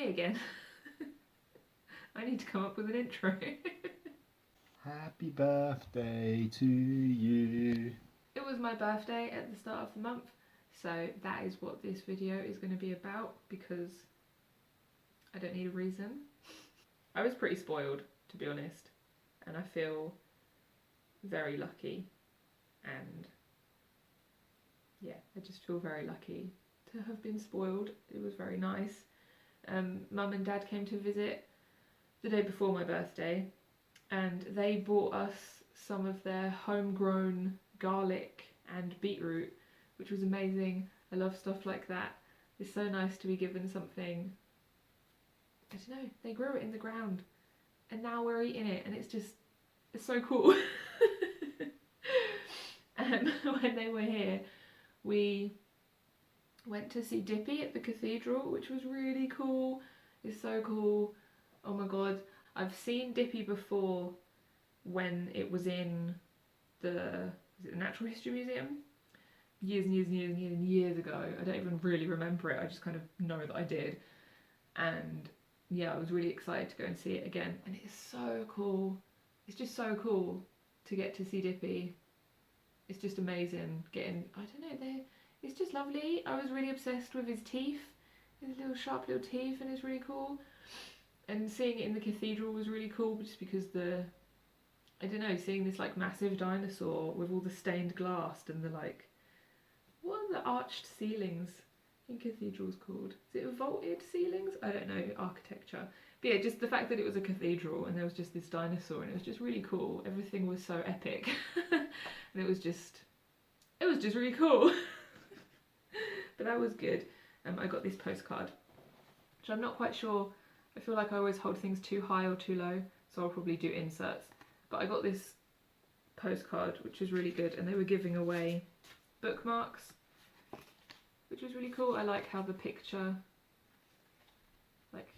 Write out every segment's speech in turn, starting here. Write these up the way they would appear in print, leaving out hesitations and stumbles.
me again. I need to come up with an intro. Happy birthday to you. It was my birthday at the start of the month, so that is what this video is going to be about, because I don't need a reason. I was pretty spoiled, to be honest, and I feel very lucky, and yeah, I just feel very lucky to have been spoiled. It was very nice. Mum and Dad came to visit the day before my birthday, and they bought us some of their homegrown garlic and beetroot, which was amazing. I love stuff like that. It's so nice to be given something. I don't know, they grew it in the ground and now we're eating it, and it's so cool. When they were here, we went to see Dippy at the cathedral, which was really cool. It's so cool. Oh my god. I've seen Dippy before when it was in the Natural History Museum? Years and years and years and years and years ago. I don't even really remember it, I just kind of know that I did. And yeah, I was really excited to go and see it again. And it's so cool. It's just so cool to get to see Dippy. It's just amazing getting, I don't know, it's just lovely. I was really obsessed with his teeth, his little sharp little teeth, and it's really cool. And seeing it in the cathedral was really cool, just because I don't know, seeing this like massive dinosaur with all the stained glass and the like, what are the arched ceilings in cathedrals called? Is it vaulted ceilings? I don't know, architecture. But yeah, just the fact that it was a cathedral and there was just this dinosaur, and it was just really cool. Everything was so epic. And it was just really cool. But that was good. I got this postcard, which I'm not quite sure. I feel like I always hold things too high or too low, so I'll probably do inserts. But I got this postcard, which was really good, and they were giving away bookmarks, which was really cool. I like how the picture like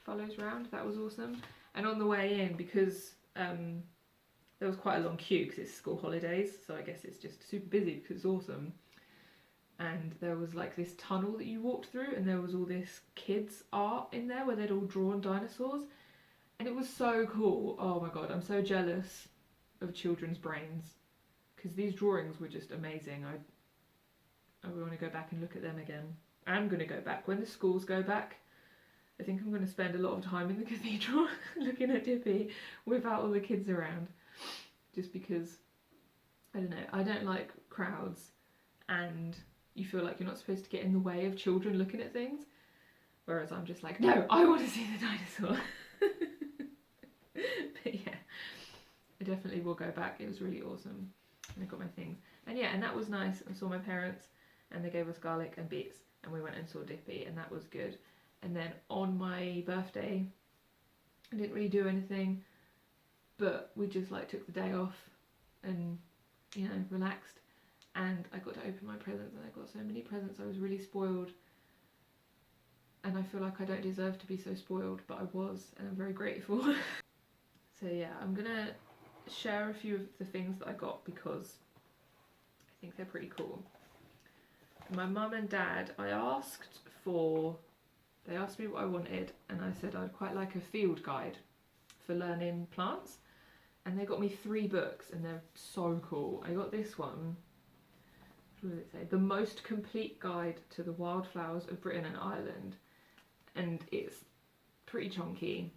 follows round. That was awesome. And on the way in, because there was quite a long queue because it's school holidays, so I guess it's just super busy because it's awesome. And there was like this tunnel that you walked through, and there was all this kids art in there where they'd all drawn dinosaurs, and it was so cool. Oh my god, I'm so jealous of children's brains, because these drawings were just amazing. I want to go back and look at them again. I'm going to go back when the schools go back. I think I'm going to spend a lot of time in the cathedral looking at Dippy without all the kids around, just because, I don't know, I don't like crowds, and you feel like you're not supposed to get in the way of children looking at things, whereas I'm just like, no, I want to see the dinosaur. But yeah, I definitely will go back. It was really awesome, and I got my things, and yeah, and that was nice. I saw my parents, and they gave us garlic and beets, and we went and saw Dippy, and that was good. And then on my birthday, I didn't really do anything, but we just like took the day off and, you know, relaxed. And I got to open my presents, and I got so many presents. I was really spoiled, and I feel like I don't deserve to be so spoiled, but I was, and I'm very grateful. So yeah, I'm gonna share a few of the things that I got because I think they're pretty cool. My mum and dad, they asked me what I wanted, and I said I'd quite like a field guide for learning plants, and they got me 3 books, and they're so cool. I got this one. What does it say? The Most Complete Guide to the Wildflowers of Britain and Ireland. And it's pretty chunky,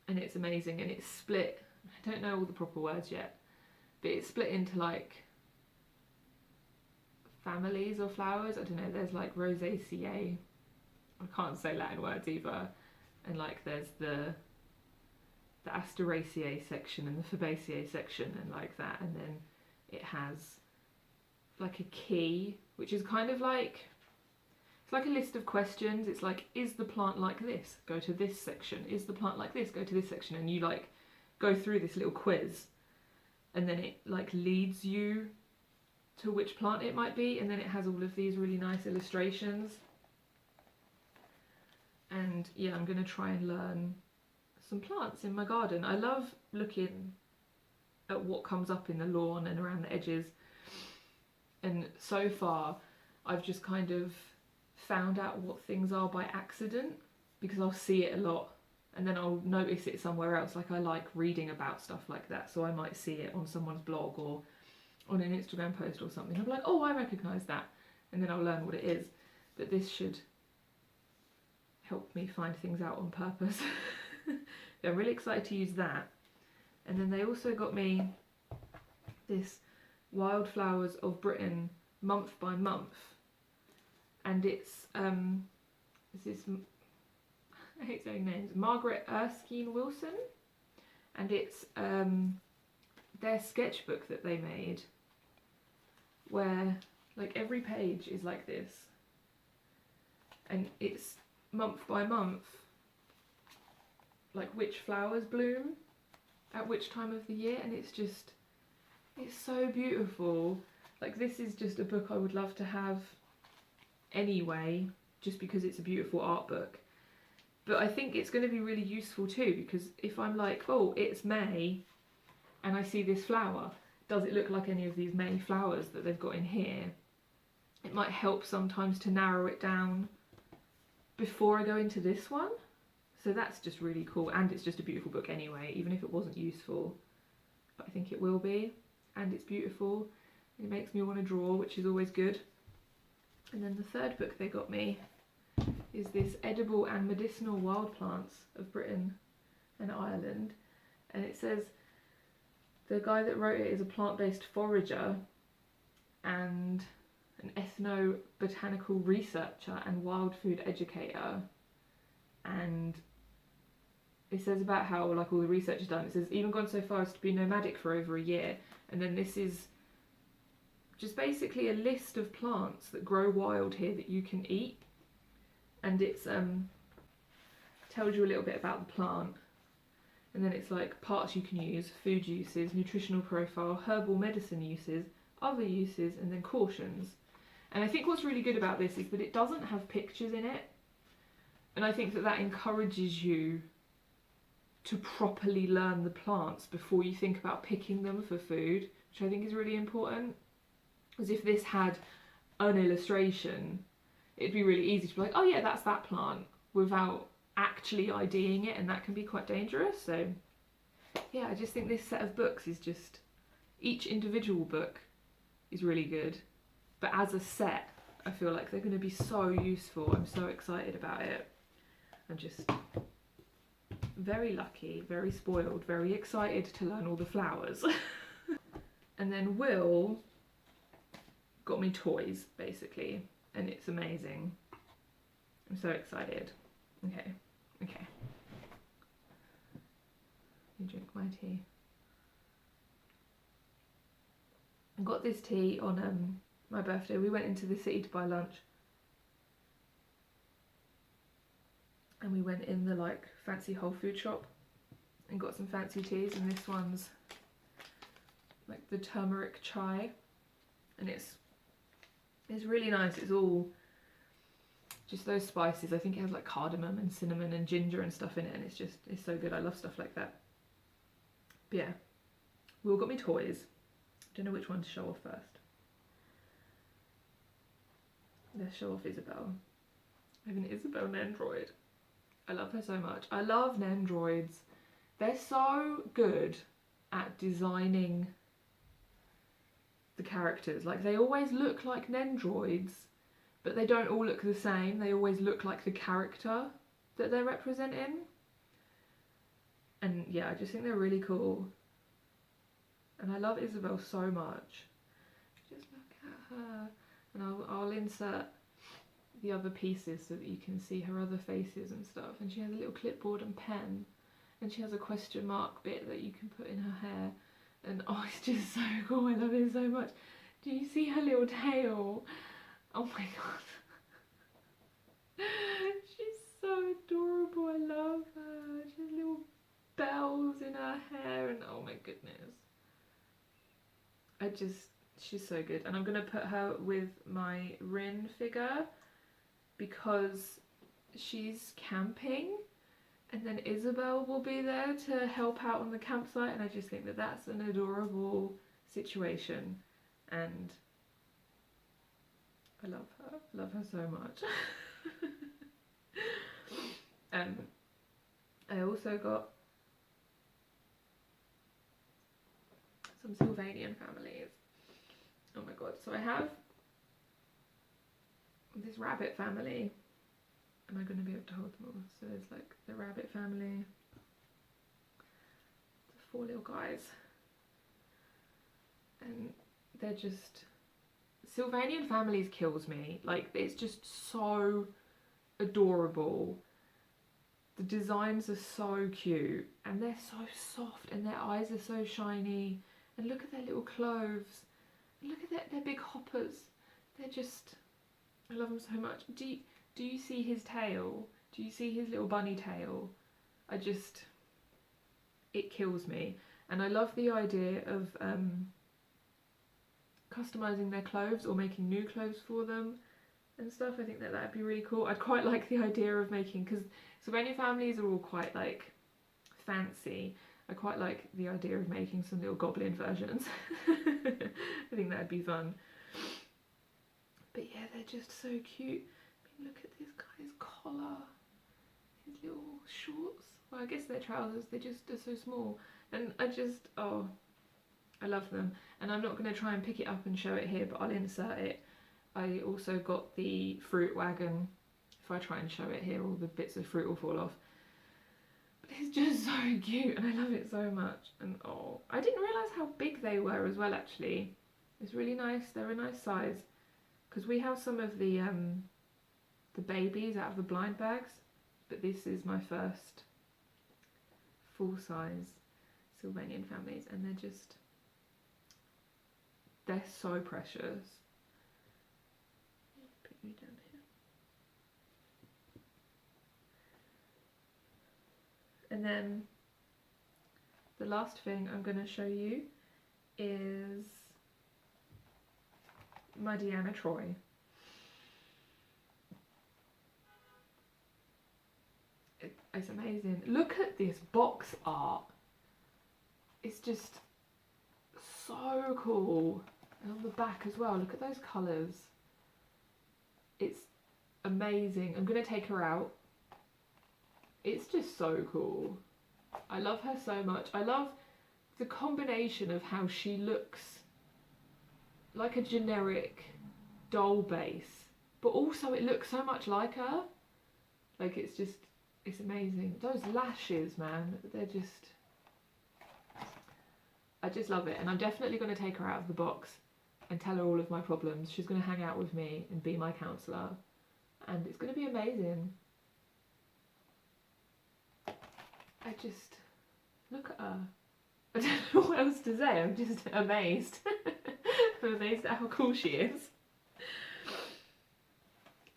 and it's amazing, and it's split. I don't know all the proper words yet, but it's split into like families or flowers. I don't know, there's like Rosaceae, I can't say Latin words either, and like there's the Asteraceae section and the Fabaceae section and like that, and then it has like a key, which is kind of like, it's like a list of questions. It's like, is the plant like this? Go to this section. Is the plant like this? Go to this section. And you like go through this little quiz, and then it like leads you to which plant it might be, and then it has all of these really nice illustrations. And yeah, I'm going to try and learn some plants in my garden. I love looking at what comes up in the lawn and around the edges, and so far I've just kind of found out what things are by accident, because I'll see it a lot and then I'll notice it somewhere else. Like, I like reading about stuff like that, so I might see it on someone's blog or on an Instagram post or something. I'm like, oh, I recognise that, and then I'll learn what it is. But this should help me find things out on purpose. I'm really excited to use that. And then they also got me this Wildflowers of Britain month by month, and it's this, I hate saying names, Margaret Erskine Wilson, and it's their sketchbook that they made, where like every page is like this, and it's month by month, like which flowers bloom at which time of the year, and it's so beautiful. Like, this is just a book I would love to have anyway, just because it's a beautiful art book. But I think it's going to be really useful too, because if I'm like, oh, it's May and I see this flower, does it look like any of these May flowers that they've got in here? It might help sometimes to narrow it down before I go into this one. So that's just really cool, and it's just a beautiful book anyway, even if it wasn't useful. But I think it will be, and it's beautiful. It makes me want to draw, which is always good. And then the third book they got me is this Edible and Medicinal Wild Plants of Britain and Ireland. And it says the guy that wrote it is a plant-based forager and an ethnobotanical researcher and wild food educator. And it says about how, like, all the research is done. It says even gone so far as to be nomadic for over a year. And then this is just basically a list of plants that grow wild here that you can eat. And it's tells you a little bit about the plant. And then it's like parts you can use, food uses, nutritional profile, herbal medicine uses, other uses, and then cautions. And I think what's really good about this is that it doesn't have pictures in it. And I think that that encourages you to properly learn the plants before you think about picking them for food, which I think is really important. Because if this had an illustration, it'd be really easy to be like, oh yeah, that's that plant, without actually IDing it, and that can be quite dangerous. So yeah, I just think this set of books is just, each individual book is really good, but as a set, I feel like they're going to be so useful. I'm so excited about it. I'm just very lucky, very spoiled, very excited to learn all the flowers. And then Will got me toys, basically, and it's amazing. I'm so excited. Okay. You drink my tea. I got this tea on my birthday. We went into the city to buy lunch, and we went in the like fancy Whole Food shop and got some fancy teas, and this one's like the turmeric chai, and it's really nice. It's all just those spices. I think it has like cardamom and cinnamon and ginger and stuff in it, and it's so good. I love stuff like that. But yeah, Will got me toys. Don't know which one to show off first. Let's show off Isabel. I have an Isabel Nendroid. I love her so much. I love Nendroids. They're so good at designing the characters. Like, they always look like Nendroids, but they don't all look the same. They always look like the character that they're representing. And yeah, I just think they're really cool. And I love Isabel so much. Just look at her. And I'll insert the other pieces so that you can see her other faces and stuff. And she has a little clipboard and pen. And she has a question mark bit that you can put in her hair. And oh, it's just so cool. I love it so much. Do you see her little tail? Oh my god. She's so adorable. I love her. She has little bells in her hair, and oh my goodness. She's so good. And I'm going to put her with my Rin figure because she's camping, and then Isabel will be there to help out on the campsite, and I just think that that's an adorable situation, and I love her so much. I also got some Sylvanian families. Oh my god, so I have this rabbit family. Am I going to be able to hold them all? So there's like the rabbit family, the 4 little guys, and they're just, Sylvanian families kills me. Like, it's just so adorable. The designs are so cute and they're so soft and their eyes are so shiny, and look at their little clothes, and look at their big hoppers. They're just, I love them so much. Do you see his tail? Do you see his little bunny tail? It kills me. And I love the idea of customizing their clothes or making new clothes for them and stuff. I think that that'd be really cool. I'd quite like the idea of making, because Sylvanian families are all quite like fancy. I quite like the idea of making some little goblin versions. I think that'd be fun. But yeah, they're just so cute. I mean, look at this guy's collar, his little shorts. Well, I guess they're trousers, they're so small. And oh, I love them. And I'm not going to try and pick it up and show it here, but I'll insert it. I also got the fruit wagon. If I try and show it here, all the bits of fruit will fall off. But it's just so cute and I love it so much. And oh, I didn't realise how big they were as well, actually. It's really nice, they're a nice size. Because we have some of the babies out of the blind bags, but this is my first full-size Sylvanian families, and they're so precious. Put you down here. And then the last thing I'm going to show you is my Deanna Troi. It's amazing. Look at this box art. It's just so cool. And on the back as well, look at those colours. It's amazing. I'm going to take her out. It's just so cool. I love her so much. I love the combination of how she looks like a generic doll base, but also it looks so much like her. Like, it's amazing. Those lashes, man, I just love it. And I'm definitely going to take her out of the box and tell her all of my problems. She's going to hang out with me and be my counsellor, and it's going to be amazing. Look at her. I don't know what else to say. I'm just amazed. I'm amazed at how cool she is.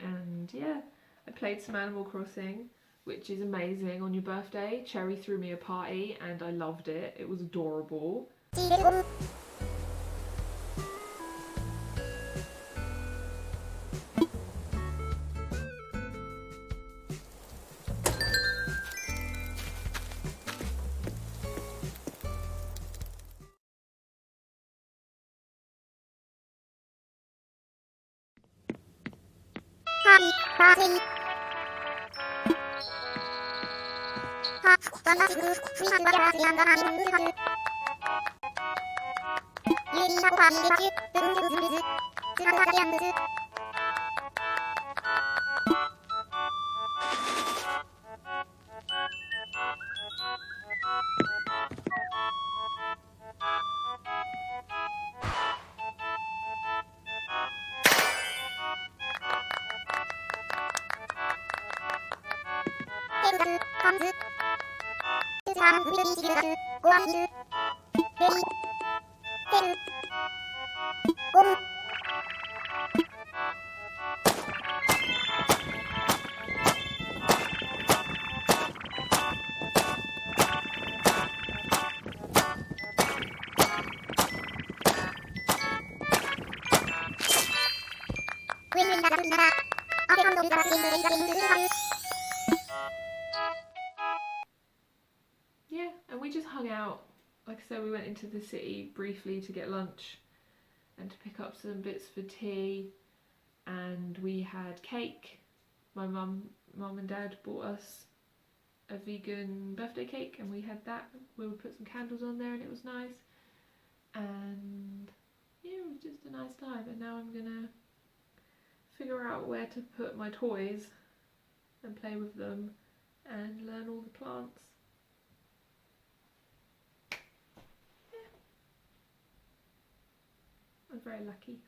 And yeah, I played some Animal Crossing, which is amazing. On your birthday, Cherry threw me a party and I loved it. It was adorable. Yeah, and we just hung out. Like I said, we went into the city briefly to get lunch and to pick up some bits for tea, and we had cake. My mum and dad bought us a vegan birthday cake, and we had that. We would put some candles on there and it was nice. And yeah, it was just a nice time. And now I'm gonna figure out where to put my toys and play with them and learn all the plants. Yeah. I'm very lucky.